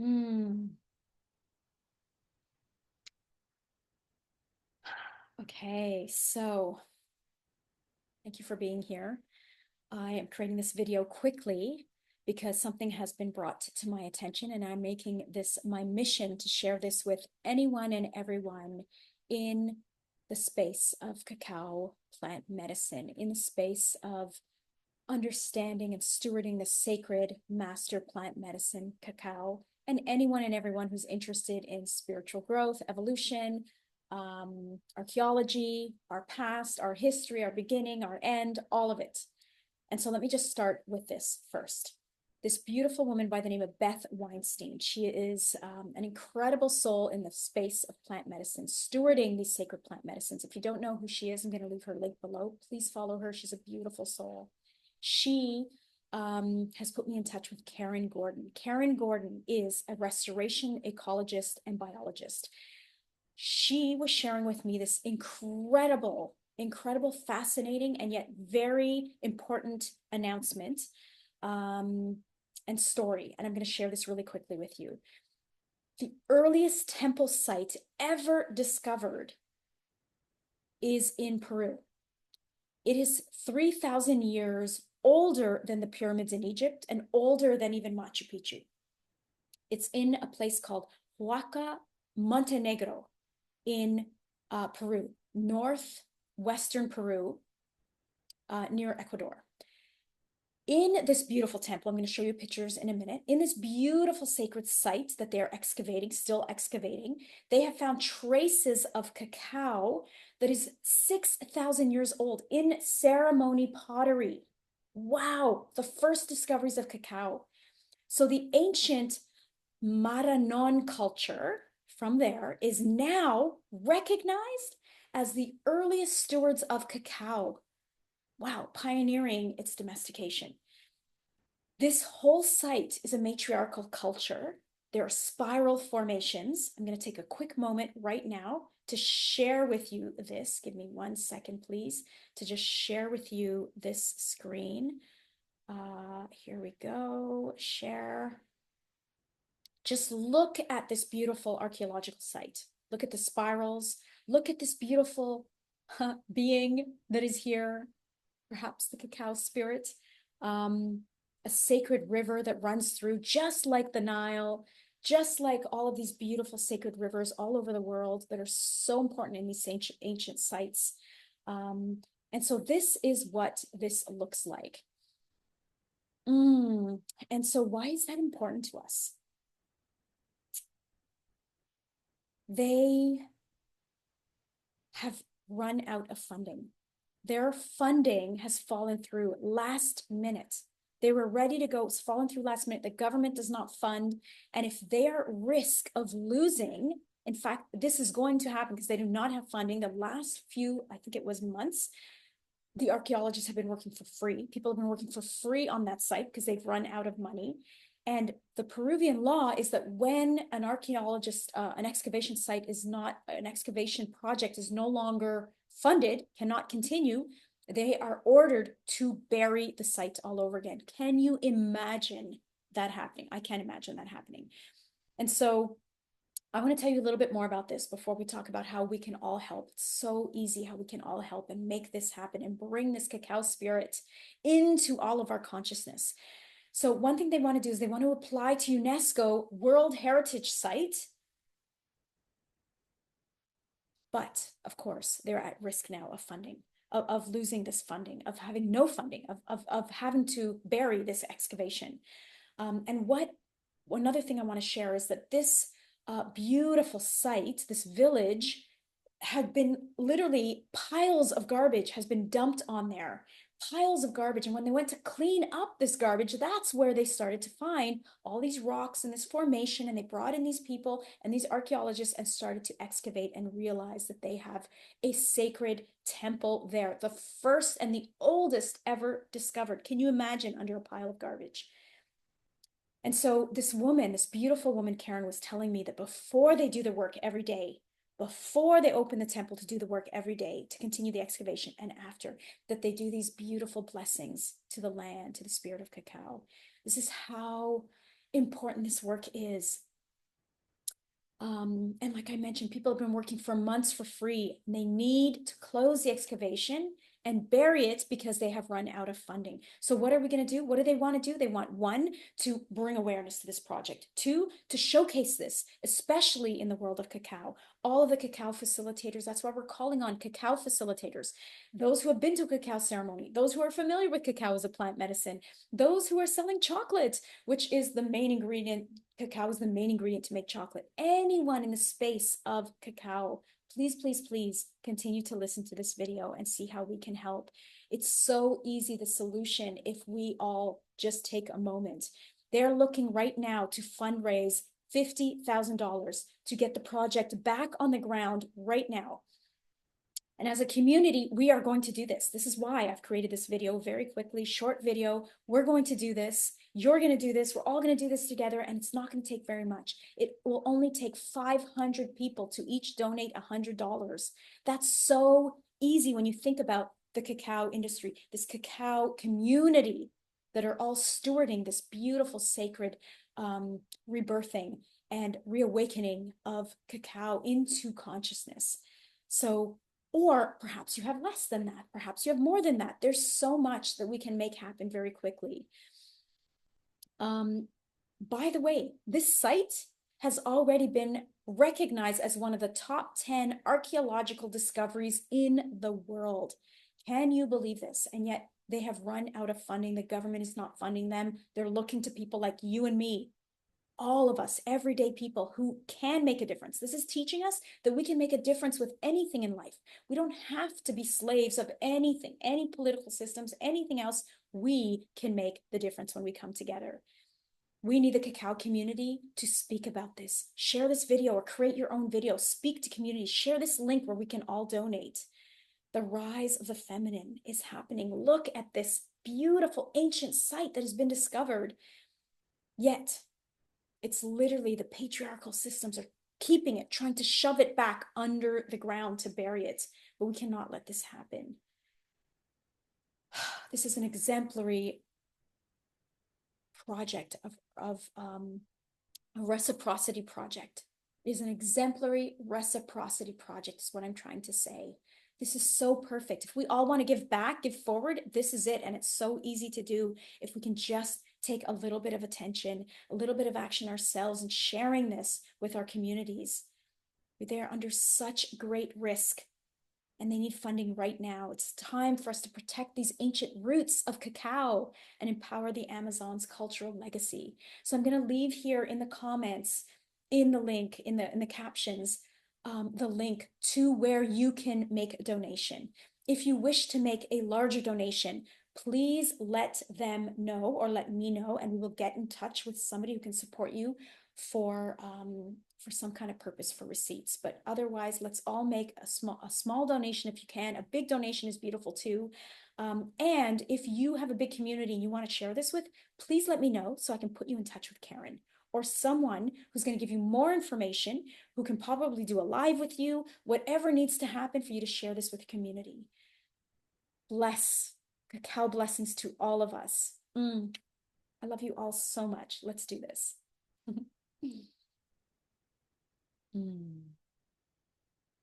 Mm, okay, so thank you for being here. I am creating this video quickly because something has been brought to my attention, and I'm making this my mission to share this with anyone and everyone in the space of cacao plant medicine, in the space of understanding and stewarding the sacred master plant medicine, cacao, and anyone and everyone who's interested in spiritual growth, evolution, archaeology, our past, our history, our beginning, our end, all of it. And so let me just start with this first. This beautiful woman by the name of Beth Weinstein. She is an incredible soul in the space of plant medicine, stewarding these sacred plant medicines. If you don't know who she is, I'm going to leave her link below. Please follow her. She's a beautiful soul. She has put me in touch with Karen Gordon. Karen Gordon is a restoration ecologist and biologist. She was sharing with me this incredible, fascinating, and yet very important announcement and story. And I'm going to share this really quickly with you. The earliest temple site ever discovered is in Peru. It is 3,000 years older than the pyramids in Egypt and older than even Machu Picchu. It's in a place called Huaca, Montenegro in Peru, northwestern Peru, near Ecuador. In this beautiful temple, I'm going to show you pictures in a minute. In this beautiful sacred site that they are excavating, still excavating, they have found traces of cacao that is 6,000 years old in ceremony pottery. Wow, the first discoveries of cacao. So the ancient Maranon culture from there is now recognized as the earliest stewards of cacao. Wow, pioneering its domestication. This whole site is a matriarchal culture. There are spiral formations. I'm going to take a quick moment right now to share with you this. Give me 1 second, please, to just share with you this screen. Here we go. Share. Just look at this beautiful archaeological site. Look at the spirals. Look at this beautiful being that is here, perhaps the cacao spirit. A sacred river that runs through, just like the Nile, just like all of these beautiful sacred rivers all over the world that are so important in these ancient sites. And so this is what this looks like. And so why is that important to us? They have run out of funding. Their funding has fallen through last minute. They were ready to go. It's fallen through last minute. The government does not fund. And if they are at risk of losing, in fact, this is going to happen because they do not have funding. The last few, I think it was months, the archaeologists have been working for free. People have been working for free on that site because they've run out of money. And the Peruvian law is that when an archaeologist, an excavation site is not, an excavation project is no longer funded, cannot continue, they are ordered to bury the site all over again. Can you imagine that happening? I can't imagine that happening. And so I want to tell you a little bit more about this before we talk about how we can all help. It's so easy how we can all help and make this happen and bring this cacao spirit into all of our consciousness. So one thing they want to do is they want to apply to UNESCO World Heritage Site. But of course, they're at risk now of funding, of losing this funding, of having no funding, of having to bury this excavation. And another thing I want to share is that this beautiful site, this village, had been literally piles of garbage has been dumped on there, piles of garbage. And when they went to clean up this garbage, that's where they started to find all these rocks and this formation. And they brought in these people and these archaeologists and started to excavate and realize that they have a sacred temple there, the first and the oldest ever discovered. Can you imagine under a pile of garbage? And so this woman, this beautiful woman, Karen, was telling me that before they do the work every day, before they open the temple to do the work every day, to continue the excavation, and after, that they do these beautiful blessings to the land, to the spirit of cacao. This is how important this work is. And like I mentioned, people have been working for months for free, and they need to close the excavation and bury it because they have run out of funding. So what are we going to do? What do they want to do? They want, one, to bring awareness to this project. Two, to showcase this, especially in the world of cacao. All of the cacao facilitators, that's why we're calling on cacao facilitators. Those who have been to a cacao ceremony, those who are familiar with cacao as a plant medicine, those who are selling chocolate, which is the main ingredient. Cacao is the main ingredient to make chocolate. Anyone in the space of cacao, please, please, please continue to listen to this video and see how we can help. It's so easy, the solution, if we all just take a moment. They're looking right now to fundraise $50,000 to get the project back on the ground right now. And as a community, we are going to do this. This is why I've created this video very quickly, short video. We're going to do this. You're going to do this. We're all going to do this together, and it's not going to take very much. It will only take 500 people to each donate $100. That's so easy when you think about the cacao industry, this cacao community that are all stewarding this beautiful, sacred rebirthing and reawakening of cacao into consciousness. So, or perhaps you have less than that. Perhaps you have more than that. There's so much that we can make happen very quickly. By the way, this site has already been recognized as one of the top 10 archaeological discoveries in the world. Can you believe this? And yet they have run out of funding. The government is not funding them. They're looking to people like you and me, all of us, everyday people who can make a difference. This is teaching us that we can make a difference with anything in life. We don't have to be slaves of anything, any political systems, anything else. We can make the difference when we come together. We need the cacao community to speak about this. Share this video or create your own video. Speak to community. Share this link where we can all donate. The rise of the feminine is happening. Look at this beautiful ancient site that has been discovered. Yet, it's literally the patriarchal systems are keeping it, trying to shove it back under the ground to bury it. But we cannot let this happen. This is an exemplary project of a reciprocity project. It is an exemplary reciprocity project is what I'm trying to say. This is so perfect. If we all want to give back, give forward, this is it. And it's so easy to do if we can just take a little bit of attention, a little bit of action ourselves, and sharing this with our communities. They are under such great risk, and they need funding right now. It's time for us to protect these ancient roots of cacao and empower the Amazon's cultural legacy. So I'm going to leave here in the comments, in the link, in the captions, the link to where you can make a donation. If you wish to make a larger donation, please let them know or let me know, and we will get in touch with somebody who can support you for some kind of purpose for receipts. But otherwise, let's all make a small donation if you can. A big donation is beautiful too. And if you have a big community and you want to share this with, please let me know so I can put you in touch with Karen or someone who's going to give you more information, who can probably do a live with you, whatever needs to happen for you to share this with the community. Bless. Cacao blessings to all of us. I love you all so much. Let's do this.